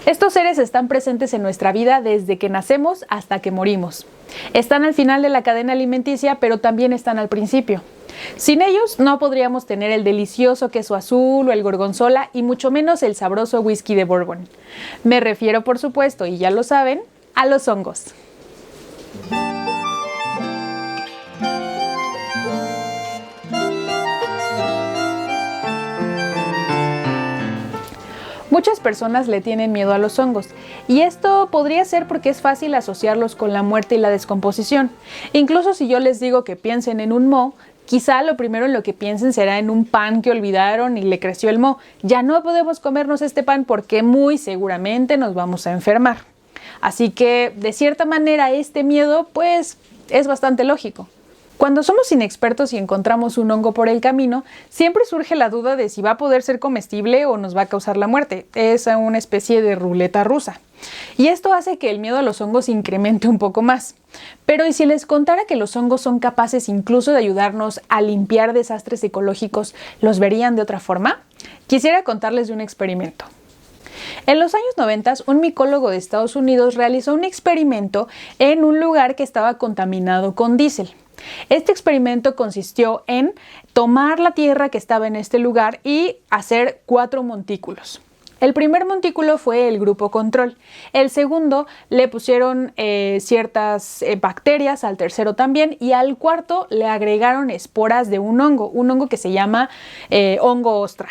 Estos seres están presentes en nuestra vida desde que nacemos hasta que morimos. Están al final de la cadena alimenticia, pero también están al principio. Sin ellos no podríamos tener el delicioso queso azul o el gorgonzola y mucho menos el sabroso whisky de Bourbon. Me refiero, por supuesto, y ya lo saben, a los hongos. Muchas personas le tienen miedo a los hongos, y esto podría ser porque es fácil asociarlos con la muerte y la descomposición. Incluso si yo les digo que piensen en un moho, quizá lo primero en lo que piensen será en un pan que olvidaron y le creció el moho. Ya no podemos comernos este pan porque muy seguramente nos vamos a enfermar. Así que, de cierta manera, este miedo, pues, es bastante lógico. Cuando somos inexpertos y encontramos un hongo por el camino, siempre surge la duda de si va a poder ser comestible o nos va a causar la muerte. Es una especie de ruleta rusa. Y esto hace que el miedo a los hongos incremente un poco más. Pero ¿y si les contara que los hongos son capaces incluso de ayudarnos a limpiar desastres ecológicos, los verían de otra forma? Quisiera contarles de un experimento. En los años 90, un micólogo de Estados Unidos realizó un experimento en un lugar que estaba contaminado con diésel. Este experimento consistió en tomar la tierra que estaba en este lugar y hacer 4 montículos. El primer montículo fue el grupo control. El segundo le pusieron ciertas bacterias, al tercero también, y al cuarto le agregaron esporas de un hongo que se llama hongo ostra.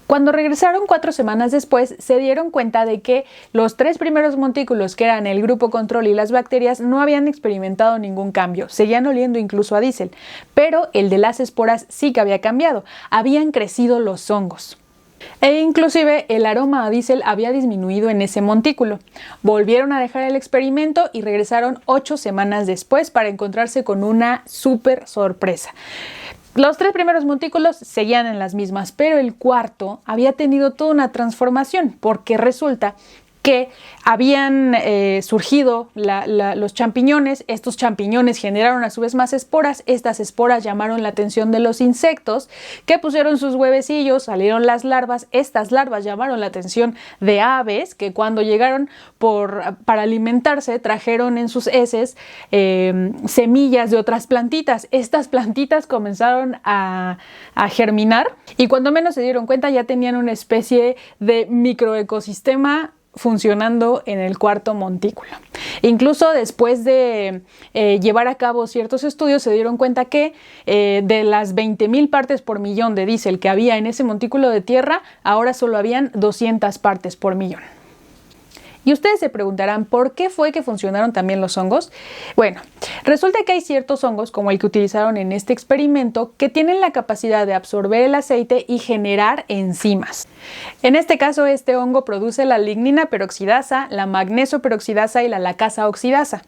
Cuando regresaron 4 semanas después, se dieron cuenta de que los 3 primeros montículos, que eran el grupo control y las bacterias, no habían experimentado ningún cambio, seguían oliendo incluso a diésel, pero el de las esporas sí que había cambiado, habían crecido los hongos. E inclusive el aroma a diésel había disminuido en ese montículo. Volvieron a dejar el experimento y regresaron 8 semanas después para encontrarse con una súper sorpresa. Los 3 primeros montículos seguían en las mismas, pero el cuarto había tenido toda una transformación, porque resulta que habían surgido los champiñones. Estos champiñones generaron a su vez más esporas. Estas esporas llamaron la atención de los insectos, que pusieron sus huevecillos, salieron las larvas. Estas larvas llamaron la atención de aves, que cuando llegaron para alimentarse trajeron en sus heces semillas de otras plantitas. Estas plantitas comenzaron a germinar y cuando menos se dieron cuenta ya tenían una especie de microecosistema funcionando en el cuarto montículo. Incluso después de llevar a cabo ciertos estudios se dieron cuenta que de las 20,000 partes por millón de diésel que había en ese montículo de tierra, ahora solo habían 200 partes por millón. Y ustedes se preguntarán, ¿por qué fue que funcionaron también los hongos? Bueno, resulta que hay ciertos hongos, como el que utilizaron en este experimento, que tienen la capacidad de absorber el aceite y generar enzimas. En este caso, este hongo produce la lignina peroxidasa, la magnesio peroxidasa y la lacasa oxidasa.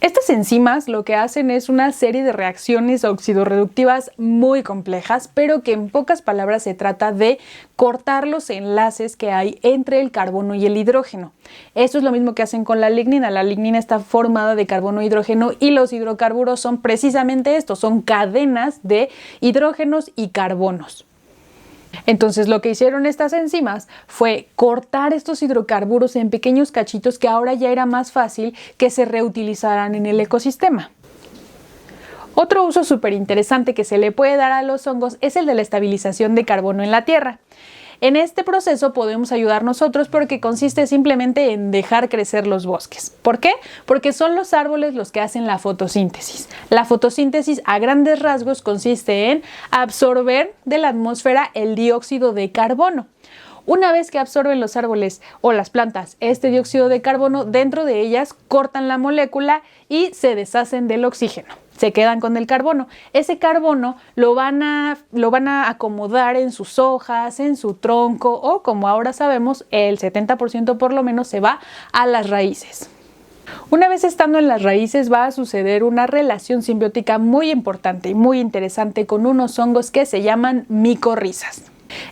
Estas enzimas lo que hacen es una serie de reacciones oxidorreductivas muy complejas, pero que en pocas palabras se trata de cortar los enlaces que hay entre el carbono y el hidrógeno. Esto es lo mismo que hacen con la lignina. La lignina está formada de carbono e hidrógeno y los hidrocarburos son precisamente esto, son cadenas de hidrógenos y carbonos. Entonces lo que hicieron estas enzimas fue cortar estos hidrocarburos en pequeños cachitos que ahora ya era más fácil que se reutilizaran en el ecosistema. Otro uso súper interesante que se le puede dar a los hongos es el de la estabilización de carbono en la tierra. En este proceso podemos ayudar nosotros porque consiste simplemente en dejar crecer los bosques. ¿Por qué? Porque son los árboles los que hacen la fotosíntesis. La fotosíntesis a grandes rasgos consiste en absorber de la atmósfera el dióxido de carbono. Una vez que absorben los árboles o las plantas este dióxido de carbono, dentro de ellas cortan la molécula y se deshacen del oxígeno. Se quedan con el carbono. Ese carbono lo van a acomodar en sus hojas, en su tronco o, como ahora sabemos, el 70% por lo menos se va a las raíces. Una vez estando en las raíces va a suceder una relación simbiótica muy importante y muy interesante con unos hongos que se llaman micorrizas.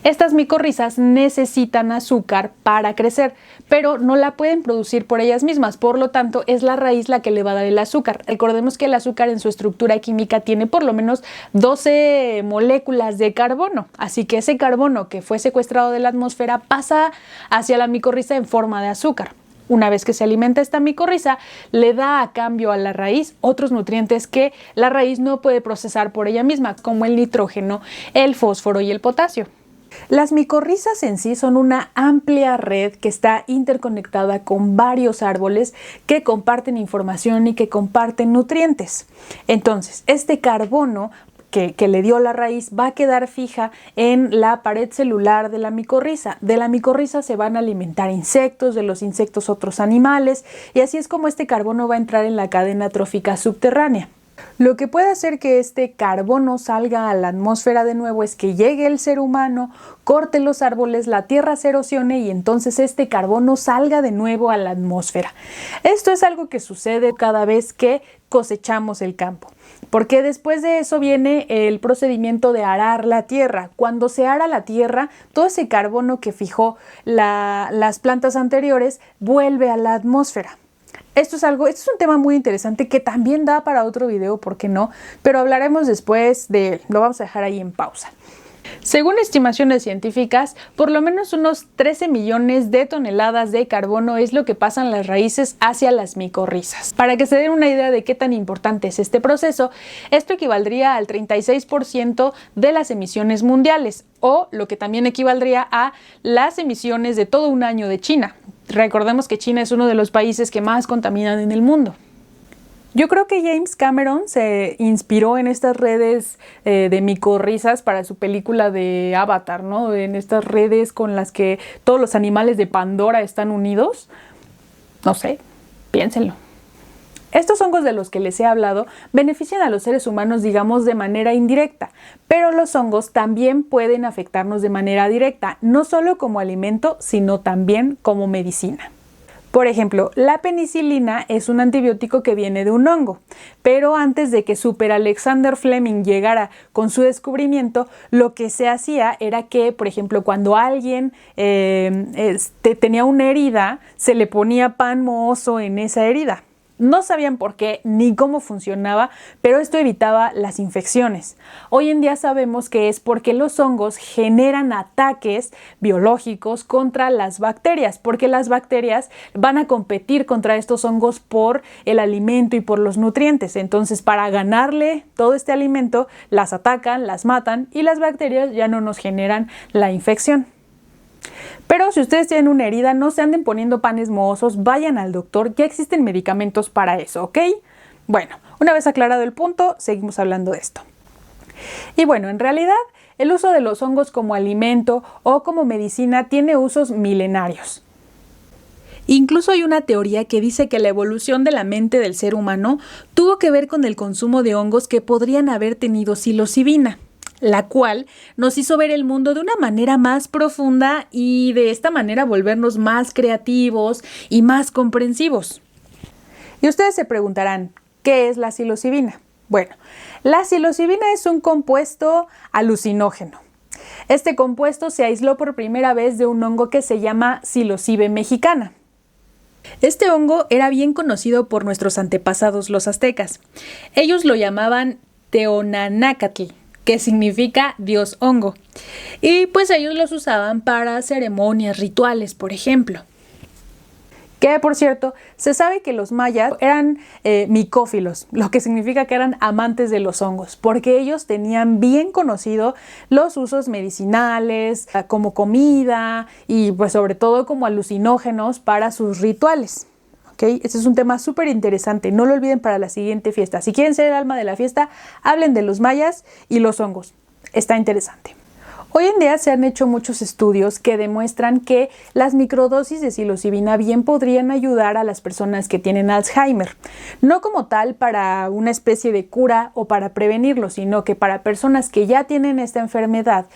Estas micorrizas necesitan azúcar para crecer, pero no la pueden producir por ellas mismas, por lo tanto es la raíz la que le va a dar el azúcar. Recordemos que el azúcar en su estructura química tiene por lo menos 12 moléculas de carbono, así que ese carbono que fue secuestrado de la atmósfera pasa hacia la micorriza en forma de azúcar. Una vez que se alimenta esta micorriza, le da a cambio a la raíz otros nutrientes que la raíz no puede procesar por ella misma, como el nitrógeno, el fósforo y el potasio. Las micorrizas en sí son una amplia red que está interconectada con varios árboles que comparten información y que comparten nutrientes. Entonces, este carbono que le dio la raíz va a quedar fija en la pared celular de la micorriza. De la micorriza se van a alimentar insectos, de los insectos otros animales, y así es como este carbono va a entrar en la cadena trófica subterránea. Lo que puede hacer que este carbono salga a la atmósfera de nuevo es que llegue el ser humano, corte los árboles, la tierra se erosione y entonces este carbono salga de nuevo a la atmósfera. Esto es algo que sucede cada vez que cosechamos el campo, porque después de eso viene el procedimiento de arar la tierra. Cuando se ara la tierra, todo ese carbono que fijó las plantas anteriores vuelve a la atmósfera. Esto es un tema muy interesante que también da para otro video, ¿por qué no? Pero hablaremos después de él, lo vamos a dejar ahí en pausa. Según estimaciones científicas, por lo menos unos 13 millones de toneladas de carbono es lo que pasan las raíces hacia las micorrizas. Para que se den una idea de qué tan importante es este proceso, esto equivaldría al 36% de las emisiones mundiales, o lo que también equivaldría a las emisiones de todo un año de China. Recordemos que China es uno de los países que más contaminan en el mundo. Yo creo que James Cameron se inspiró en estas redes de micorrizas para su película de Avatar, ¿no? En estas redes con las que todos los animales de Pandora están unidos. No sé, piénsenlo. Estos hongos de los que les he hablado benefician a los seres humanos, digamos, de manera indirecta, pero los hongos también pueden afectarnos de manera directa, no solo como alimento, sino también como medicina. Por ejemplo, la penicilina es un antibiótico que viene de un hongo, pero antes de que Super Alexander Fleming llegara con su descubrimiento, lo que se hacía era que, por ejemplo, cuando alguien tenía una herida, se le ponía pan mohoso en esa herida. No sabían por qué ni cómo funcionaba, pero esto evitaba las infecciones. Hoy en día sabemos que es porque los hongos generan ataques biológicos contra las bacterias, porque las bacterias van a competir contra estos hongos por el alimento y por los nutrientes. Entonces, para ganarle todo este alimento, las atacan, las matan y las bacterias ya no nos generan la infección. Pero si ustedes tienen una herida, no se anden poniendo panes mohosos, vayan al doctor, ya existen medicamentos para eso, ¿ok? Bueno, una vez aclarado el punto, seguimos hablando de esto. Y bueno, en realidad, el uso de los hongos como alimento o como medicina tiene usos milenarios. Incluso hay una teoría que dice que la evolución de la mente del ser humano tuvo que ver con el consumo de hongos que podrían haber tenido psilocibina, la cual nos hizo ver el mundo de una manera más profunda y de esta manera volvernos más creativos y más comprensivos. Y ustedes se preguntarán, ¿qué es la psilocibina? Bueno, la psilocibina es un compuesto alucinógeno. Este compuesto se aisló por primera vez de un hongo que se llama Psilocybe mexicana. Este hongo era bien conocido por nuestros antepasados los aztecas. Ellos lo llamaban Teonanácatl, que significa Dios hongo. Y pues ellos los usaban para ceremonias rituales, por ejemplo. Que, por cierto, se sabe que los mayas eran micófilos, lo que significa que eran amantes de los hongos, porque ellos tenían bien conocido los usos medicinales, como comida y pues sobre todo como alucinógenos para sus rituales. ¿Okay? Este es un tema súper interesante, no lo olviden para la siguiente fiesta. Si quieren ser el alma de la fiesta, hablen de los mayas y los hongos. Está interesante. Hoy en día se han hecho muchos estudios que demuestran que las microdosis de psilocibina bien podrían ayudar a las personas que tienen Alzheimer. No como tal para una especie de cura o para prevenirlo, sino que para personas que ya tienen esta enfermedad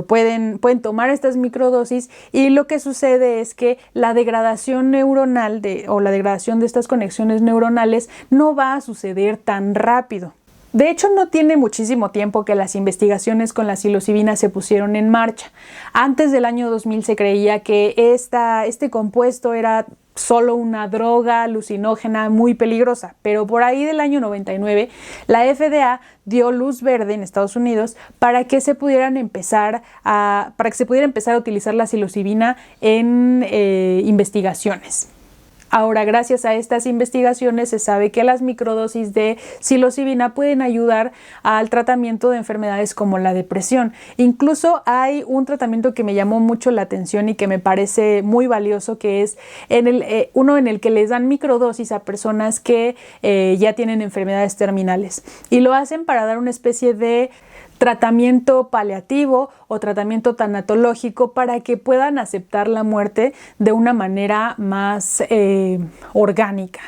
pueden tomar estas microdosis y lo que sucede es que la degradación neuronal o la degradación de estas conexiones neuronales no va a suceder tan rápido. De hecho, no tiene muchísimo tiempo que las investigaciones con la psilocibina se pusieron en marcha. Antes del año 2000 se creía que este compuesto era solo una droga alucinógena muy peligrosa, pero por ahí del año 99 la FDA dio luz verde en Estados Unidos para que se pudiera empezar a utilizar la psilocibina en investigaciones. Ahora, gracias a estas investigaciones, se sabe que las microdosis de psilocibina pueden ayudar al tratamiento de enfermedades como la depresión. Incluso hay un tratamiento que me llamó mucho la atención y que me parece muy valioso, que es uno en el que les dan microdosis a personas que ya tienen enfermedades terminales. Y lo hacen para dar una especie de tratamiento paliativo o tratamiento tanatológico para que puedan aceptar la muerte de una manera más orgánica.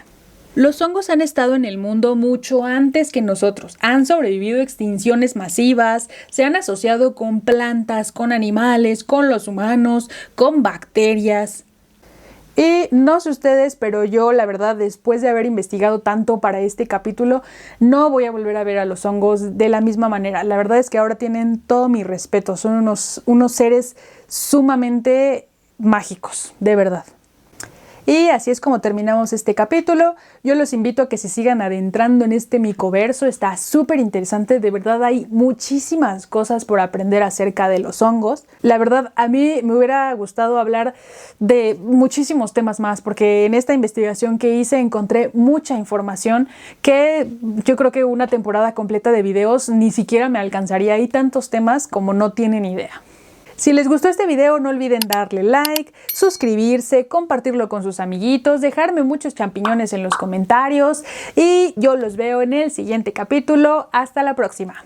Los hongos han estado en el mundo mucho antes que nosotros, han sobrevivido a extinciones masivas, se han asociado con plantas, con animales, con los humanos, con bacterias. Y no sé ustedes, pero yo la verdad, después de haber investigado tanto para este capítulo, no voy a volver a ver a los hongos de la misma manera. La verdad es que ahora tienen todo mi respeto, son unos seres sumamente mágicos, de verdad. Y así es como terminamos este capítulo. Yo los invito a que se sigan adentrando en este micoverso. Está súper interesante. De verdad hay muchísimas cosas por aprender acerca de los hongos. La verdad, a mí me hubiera gustado hablar de muchísimos temas más, porque en esta investigación que hice encontré mucha información que yo creo que una temporada completa de videos ni siquiera me alcanzaría. Hay tantos temas como no tienen idea. Si les gustó este video, no olviden darle like, suscribirse, compartirlo con sus amiguitos, dejarme muchos champiñones en los comentarios y yo los veo en el siguiente capítulo. Hasta la próxima.